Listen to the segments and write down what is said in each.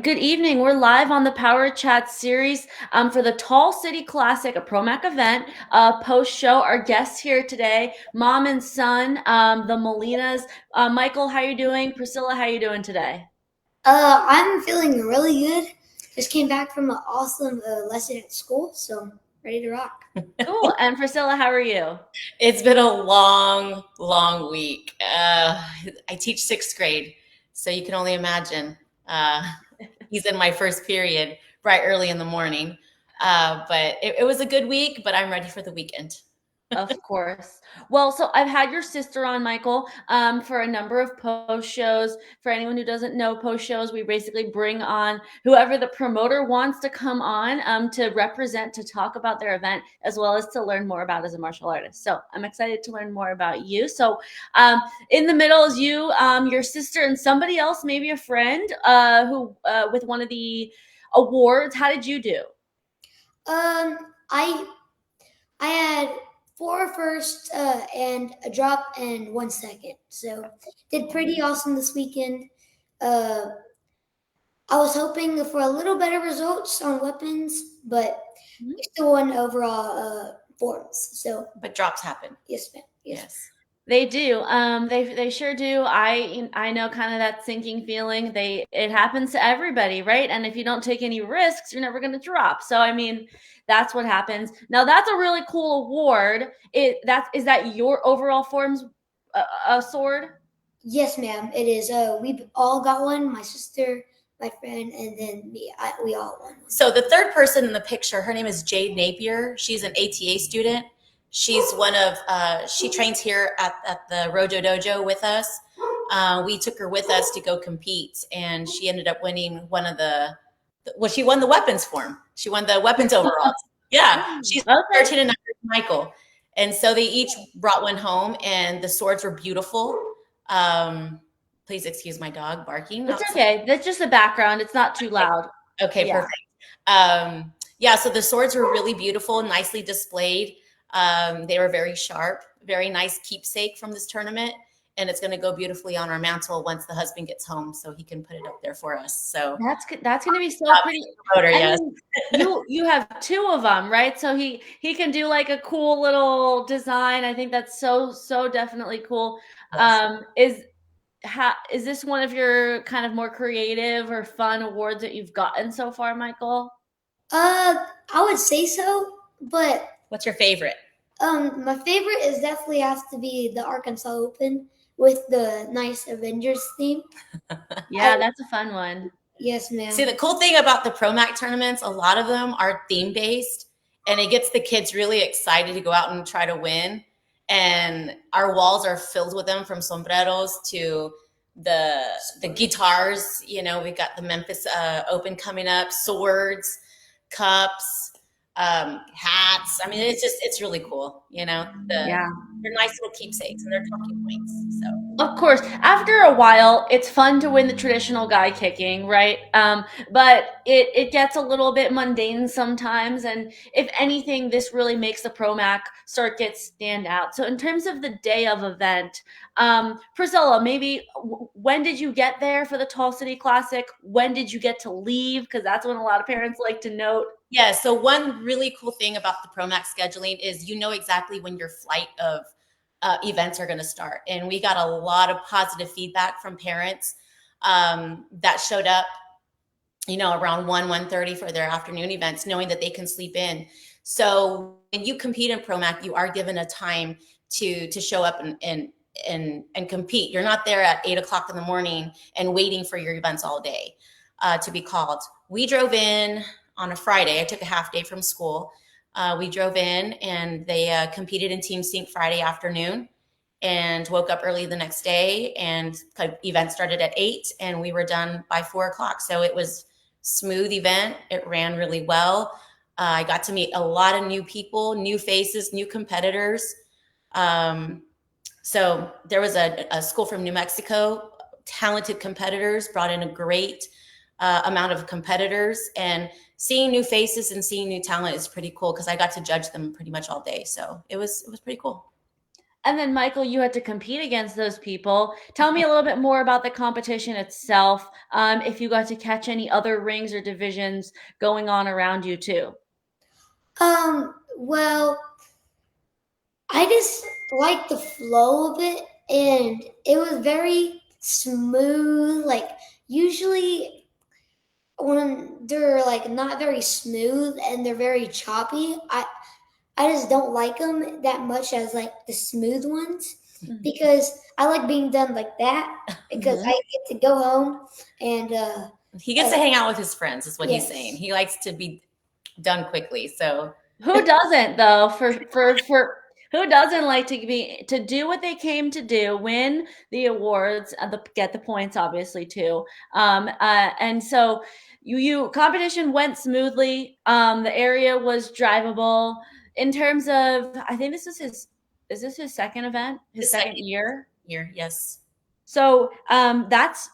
good evening. We're live on the Power Chat series for the Tall City Classic, a ProMac event. Post show, our guests here today, mom and son, the Molinas. Michael, how you doing? Priscilla, how you doing today? I'm feeling really good. Just came back from an awesome lesson at school, so I'm ready to rock. Cool. And Priscilla, how are you? It's been a long, long week. I teach sixth grade, so you can only imagine. Uh, he's in my first period bright early in the morning. But it was a good week, but I'm ready for the weekend. Of course. Well, so I've had your sister on, Michael, for a number of post shows. For anyone who doesn't know post shows, we basically bring on whoever the promoter wants to come on to represent, to talk about their event, as well as to learn more about as a martial artist. So I'm excited to learn more about you. So in the middle is you, your sister, and somebody else, maybe a friend, who with one of the awards. How did you do? Um, I I had four first and a drop and 1 second, so did pretty awesome this weekend. Uh, I was hoping for a little better results on weapons, but we still won overall forms. So But drops happen. yes, ma'am. Yes. Yes. They do. They sure do. I know kind of that sinking feeling. It happens to everybody, right? And if you don't take any risks, you're never going to drop. So I mean, that's what happens. Now that's a really cool award. Is that your overall forms sword? Yes, ma'am. It is. We've all got one. My sister, my friend, and then me. We all won one. So the third person in the picture, her name is Jade Napier. She's an ATA student. She's she trains here at the Rojo Dojo with us. We took her with us to go compete, and she ended up winning she won the weapons form. She won the weapons overalls. Yeah, she's Okay. 13 and under Michael. And so they each brought one home, and the swords were beautiful. Please excuse my dog barking. It's okay. That's just the background. It's not too loud. Okay, Yeah. perfect. Yeah, so the swords were really beautiful, nicely displayed. They were very sharp, very nice keepsake from this tournament. And it's going to go beautifully on our mantle once the husband gets home, so he can put it up there for us. So That's going to be so pretty. promoter, I yes. mean, you have two of them, right? So he can do like a cool little design. I think that's so definitely cool. Is this one of your kind of more creative or fun awards that you've gotten so far, Michael? I would say so, but What's your favorite? my favorite is definitely has to be the Arkansas Open with the nice Avengers theme. Yeah, that's a fun one. Yes, ma'am. See, the cool thing about the ProMac tournaments, a lot of them are theme based, and it gets the kids really excited to go out and try to win. And our walls are filled with them, from sombreros to the guitars. You know, we got the Memphis Open coming up, swords, cups, hats. I mean, it's really cool. You know, Yeah. they're nice little keepsakes, and they're talking points. So. Of course, after a while, it's fun to win the traditional guy kicking, right? But it gets a little bit mundane sometimes, and if anything, this really makes the ProMac circuit stand out. So, in terms of the day of event, Priscilla, maybe when did you get there for the Tall City Classic? When did you get to leave? Because that's when a lot of parents like to note. Yeah, so one really cool thing about the ProMax scheduling is you know exactly when your flight of events are going to start. And we got a lot of positive feedback from parents that showed up, you know, around 1:30 for their afternoon events, knowing that they can sleep in. So when you compete in ProMac, you are given a time to show up and compete. You're not there at 8 o'clock in the morning and waiting for your events all day to be called. We drove in on a Friday. I took a half day from school. We drove in, and they competed in Team Sync Friday afternoon, and woke up early the next day, and event started at 8, and we were done by 4 o'clock. So it was smooth event. It ran really well. I got to meet a lot of new people, new faces, new competitors. So there was a school from New Mexico, talented competitors, brought in a great amount of competitors, and seeing new faces and seeing new talent is pretty cool, because I got to judge them pretty much all day. So it was pretty cool. And then, Michael, you had to compete against those people. Tell me a little bit more about the competition itself. If you got to catch any other rings or divisions going on around you too. Well, I just liked the flow of it, and it was very smooth. Like usually when they're like not very smooth and they're very choppy, I just don't like them that much as like the smooth ones Mhm. because I like being done like that because Mhm. I get to go home and He gets to hang out with his friends, is what he's saying. yes. He likes to be done quickly. So Who doesn't though? For who doesn't like to do what they came to do, win the awards, and get the points, obviously too. And so you competition went smoothly. The area was drivable. In terms of, I think this is his. Is this his second event? His his second second year? year, yes. So that's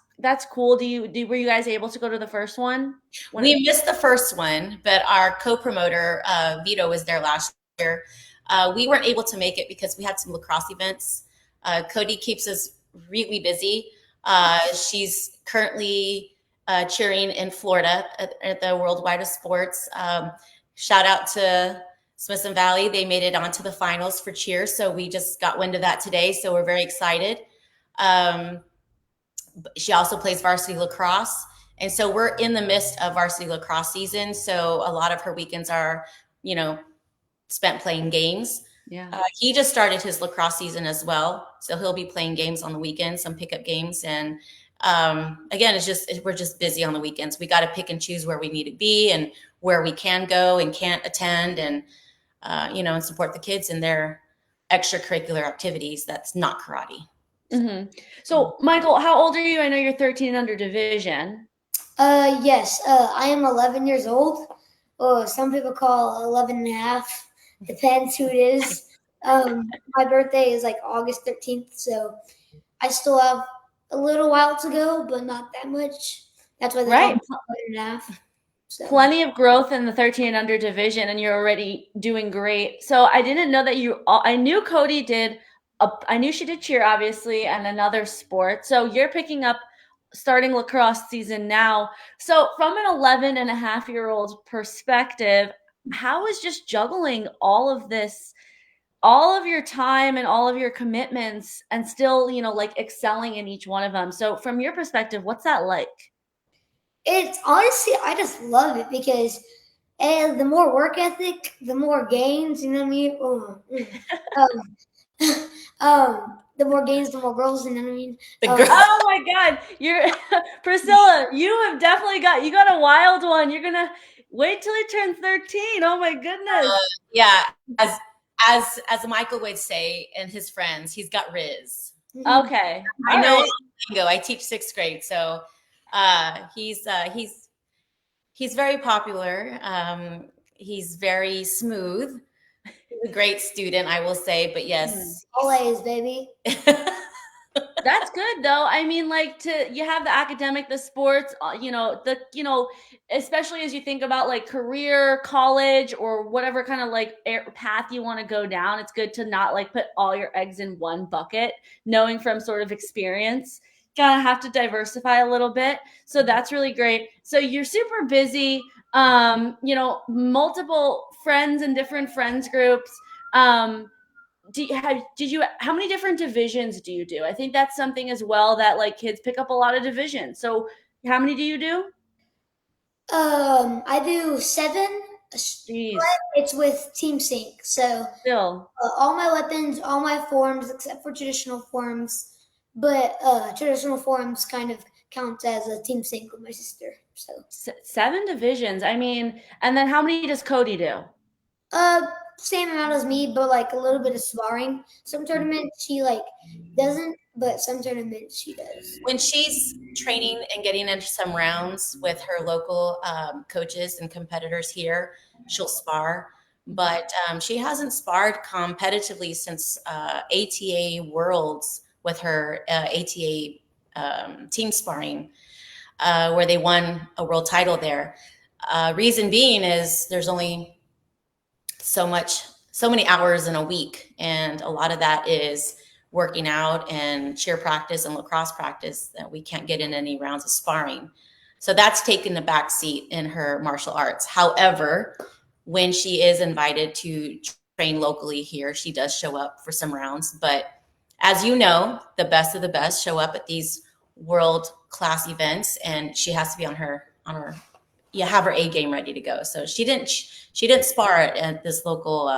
cool. Were you guys able to go to the first one? When We missed the first one, but our co-promoter, Vito, was there last year. We weren't able to make it because we had some lacrosse events. Cody keeps us really busy. She's currently cheering in Florida at the Worldwide of Sports. Shout out to Smithson Valley. They made it onto the finals for cheer. So we just got wind of that today. So we're very excited. Um, she also plays varsity lacrosse. And so we're in the midst of varsity lacrosse season. So a lot of her weekends are, you know, spent playing games. yeah. He just started his lacrosse season as well. So he'll be playing games on the weekends, some pickup games. And again, we're just busy on the weekends. We got to pick and choose where we need to be and where we can go and can't attend and, and support the kids in their extracurricular activities. That's not karate. Hmm. So, Michael, how old are you? I know you're 13 under division. Yes, I am 11 years old. Oh, some people call 11 and a half. Depends who it is. My birthday is like August 13th, so I still have a little while to go, but not that much. That's why they call Right. me 11 and a half. So, Plenty of growth in the 13 and under division, and you're already doing great. So, I didn't know that I knew Cody did, I knew she did cheer, obviously, and another sport. So, you're picking up starting lacrosse season now. So, from an 11 and a half year old perspective, how is just juggling all of this, all of your time and all of your commitments, and still, like excelling in each one of them? So, from your perspective, what's that like? it's honestly, I just love it because the more work ethic, the more gains, you know what I mean? The more gains, the more girls, you know what I mean? The Um, girl. Oh my God, you're Priscilla. You have definitely got a wild one. You're gonna wait till he turns 13. Oh my goodness. Yeah, as Michael would say, and his friends, he's got Riz. Okay, I all know right. lingo. I teach sixth grade, so he's very popular. He's very smooth. He's a great student, I will say. But Hmm. yes, always, baby. That's good though. I mean, like you have the academic, the sports, especially as you think about like career, college, or whatever kind of like path you want to go down. It's good to not like put all your eggs in one bucket, knowing from sort of experience. Gotta have to diversify a little bit. So that's really great. So you're super busy, multiple friends and different friends groups. How many different divisions do you do? I think that's something as well that like kids pick up a lot of divisions. So how many do you do? I do 7. Jeez, It's with Team Sync. So still. all my weapons, all my forms, except for traditional forms. But traditional forms kind of count as a Team Sync with my sister. So Seven divisions. I mean, and then how many does Cody do? uh, same amount as me, but like a little bit of sparring. Some tournaments she like doesn't, but some tournaments she does. when she's training and getting into some rounds with her local coaches and competitors here, she'll spar. But she hasn't sparred competitively since ATA Worlds with her ATA team sparring, where they won a world title there. Reason being is there's only so much so many hours in a week. And a lot of that is working out and cheer practice and lacrosse practice that we can't get in any rounds of sparring. So that's taken the back seat in her martial arts. However, when she is invited to train locally here, she does show up for some rounds. But as you know, the best of the best show up at these world class events, and she has to be on her you have her A game ready to go. So she didn't spar at this local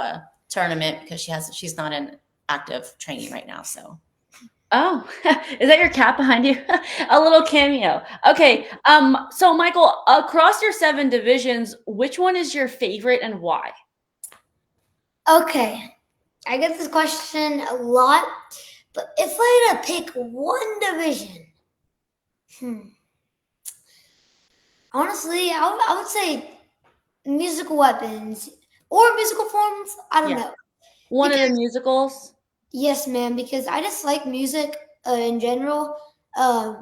tournament because she's not in active training right now. So Oh, is that your cat behind you? A little cameo. Okay. So Michael, across your 7 divisions, which one is your favorite and why? Okay, I get this question a lot, but if I had to pick one division, honestly, I would say musical weapons or musical forms. I don't know. One of the Because, musicals. yes, ma'am, because I just like music in general. I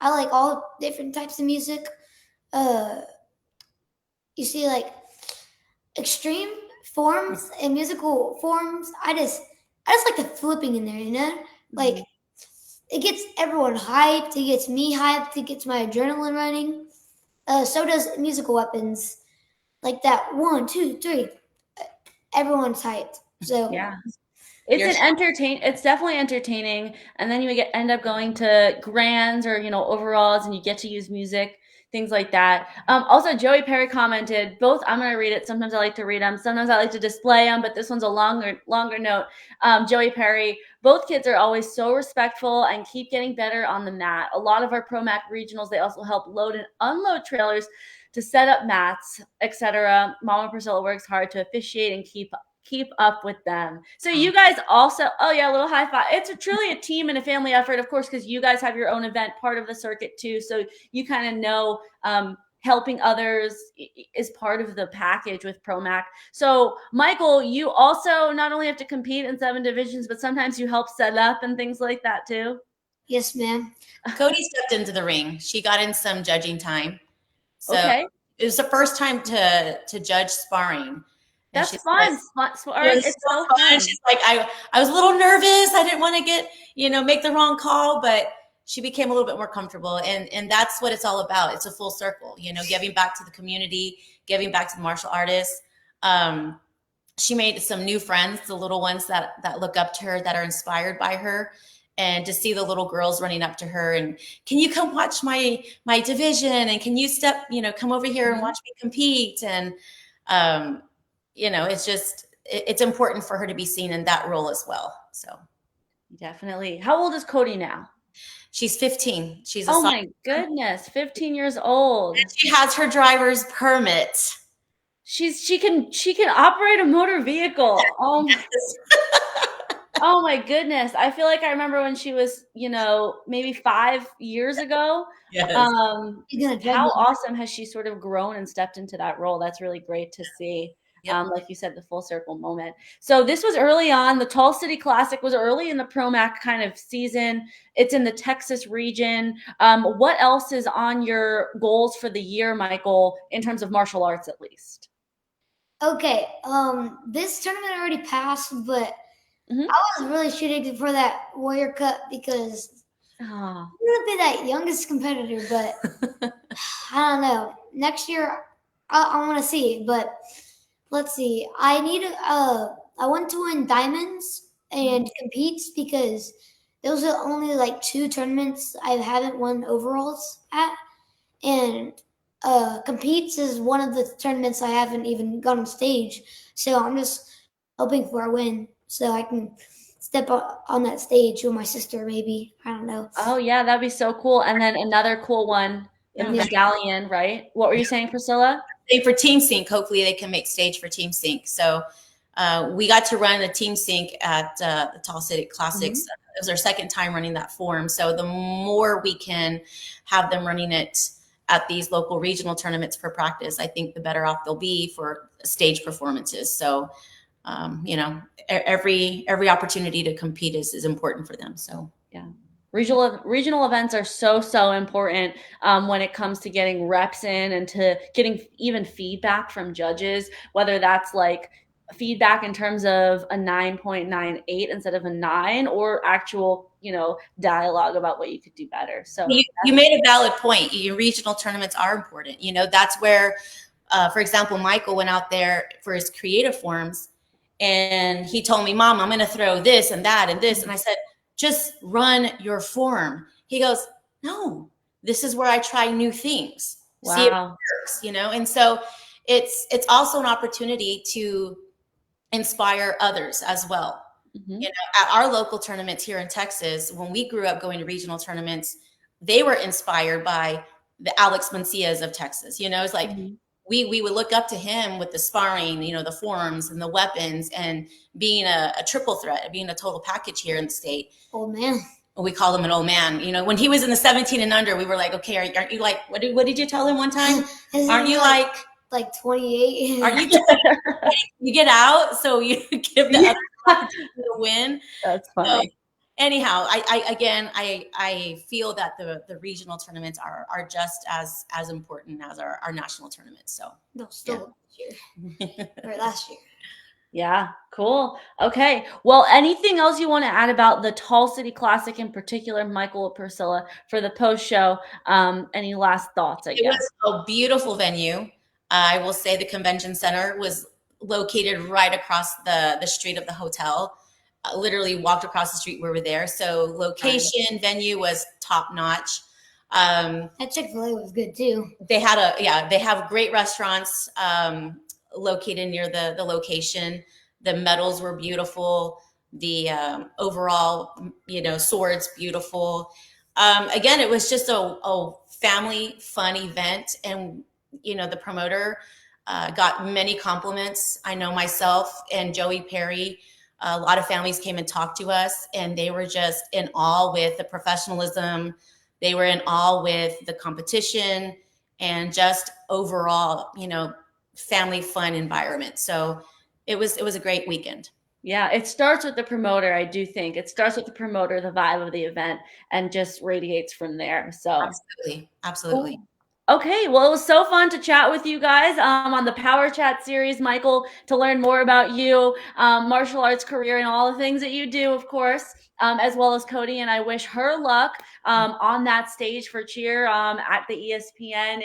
like all different types of music. Uh, you see, like extreme forms and musical forms. I just like the flipping in there, you know? Like it gets everyone hyped, it gets me hyped, it gets my adrenaline running. So does musical weapons. Like that 1, 2, 3. Everyone's hyped. So Yeah. you're It's definitely entertaining. And then you end up going to grands or, overalls and you get to use music, things like that. Also, Joey Perry commented both. I'm going to read it. Sometimes I like to read them. Sometimes I like to display them, but this one's a longer note. Joey Perry, both kids are always so respectful and keep getting better on the mat. A lot of our ProMac regionals, they also help load and unload trailers to set up mats, etc. Mama Priscilla works hard to officiate and keep up with them. So you guys also, oh yeah, a little high five. It's truly a team and a family effort, of course, because you guys have your own event, part of the circuit too. So you kind of know helping others is part of the package with ProMac. So Michael, you also not only have to compete in 7 divisions, but sometimes you help set up and things like that too. yes, ma'am. Cody stepped into the ring. She got in some judging time. So Okay. it was the first time to judge sparring. And That's she fun. it was It's so so fun. fun. She's like, I was a little nervous. I didn't want to make the wrong call, but she became a little bit more comfortable. And that's what it's all about. It's a full circle, giving back to the community, giving back to the martial artists. She made some new friends, the little ones that look up to her, that are inspired by her. And to see the little girls running up to her and, can you come watch my division? And can you come over here and watch me compete? And, it's important for her to be seen in that role as well. So Definitely. How old is Cody now? she's 15. She's a Oh sophomore. my goodness, 15 years old. She has her driver's permit. She can operate a motor vehicle. Oh my goodness. I feel like I remember when she was, maybe 5 years ago. Yes. How awesome has she sort of grown and stepped into that role? That's really great to see. Yep. Like you said, the full circle moment. So this was early on. The Tall City Classic was early in the ProMac kind of season. It's in the Texas region. What else is on your goals for the year, Michael, in terms of martial arts at least? Okay, this tournament already passed, but Mhm. I was really shooting for that Warrior Cup because Oh, I'm gonna be that youngest competitor, but I don't know. Next year, I want to see, but let's see. I want to win diamonds and compete because those are only like 2 tournaments I haven't won overalls at, and competes is one of the tournaments I haven't even gone on stage. So I'm just hoping for a win so I can step on that stage with my sister. Maybe I don't know. oh yeah, that'd be so cool. And then another cool one, the Yeah. medallion, right? What were you saying, Priscilla? For Team Sync, hopefully they can make stage for Team Sync. So we got to run a Team Sync at the Tall City Classics. It was our second time running that form. So the more we can have them running it at these local regional tournaments for practice, I think the better off they'll be for stage performances. So, every opportunity to compete is important for them. So yeah. Regional events are so important when it comes to getting reps in and to getting even feedback from judges, whether that's like feedback in terms of a 9.98 instead of a 9, or actual, dialogue about what you could do better. So You made a valid point. Your regional tournaments are important. That's where, for example, Michael went out there for his creative forms, and he told me, "Mom, I'm going to throw this and that and this." And I said, "Just run your form." He goes, "No, this is where I try new things. See if it wow. works." And so it's also an opportunity to inspire others as well. Mhm. At our local tournaments here in Texas, when we grew up going to regional tournaments, they were inspired by the Alex Mencias of Texas. It's like Mhm. we would look up to him with the sparring, the forms and the weapons, and being a triple threat, being a total package here in the state. Oh man. We call him an old man. When he was in the 17 and under, we were like, okay, aren't you like, what did you tell him one time? Aren't you like 28? Aren't you you get out, so you give the other the win? That's So funny. anyhow, I feel that the regional tournaments are just as important as our national tournaments. So No, still this year or last year. Yeah, cool. Okay. Well, anything else you want to add about the Tall City Classic in particular, Michael or Priscilla, for the post show? Any last thoughts, I it guess? was a beautiful venue. I will say the convention center was located right across the street of the hotel. Literally walked across the street where we were there. So location, venue was top notch. That Chick-fil-A was good too. They have great restaurants located near the location. The medals were beautiful. The overall, swords beautiful. Again, it was just a family fun event, and the promoter got many compliments. I know myself and Joey Perry. A lot of families came and talked to us, and they were just in awe with the professionalism. They were in awe with the competition and just overall, family fun environment. So it was a great weekend. Yeah, it starts with the promoter. I do think it starts with the promoter, the vibe of the event, and just radiates from there. So Absolutely. Absolutely. cool. Okay, well, it was so fun to chat with you guys on the Power Chat series, Michael, to learn more about you, martial arts career, and all the things that you do, of course, as well as Cody. And I wish her luck on that stage for cheer at the ESPN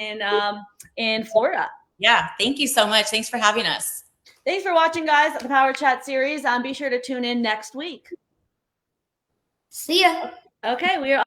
in Florida. Yeah. Thank you so much. Thanks for having us. Thanks for watching, guys, the Power Chat series. Be sure to tune in next week. See ya. Okay, we are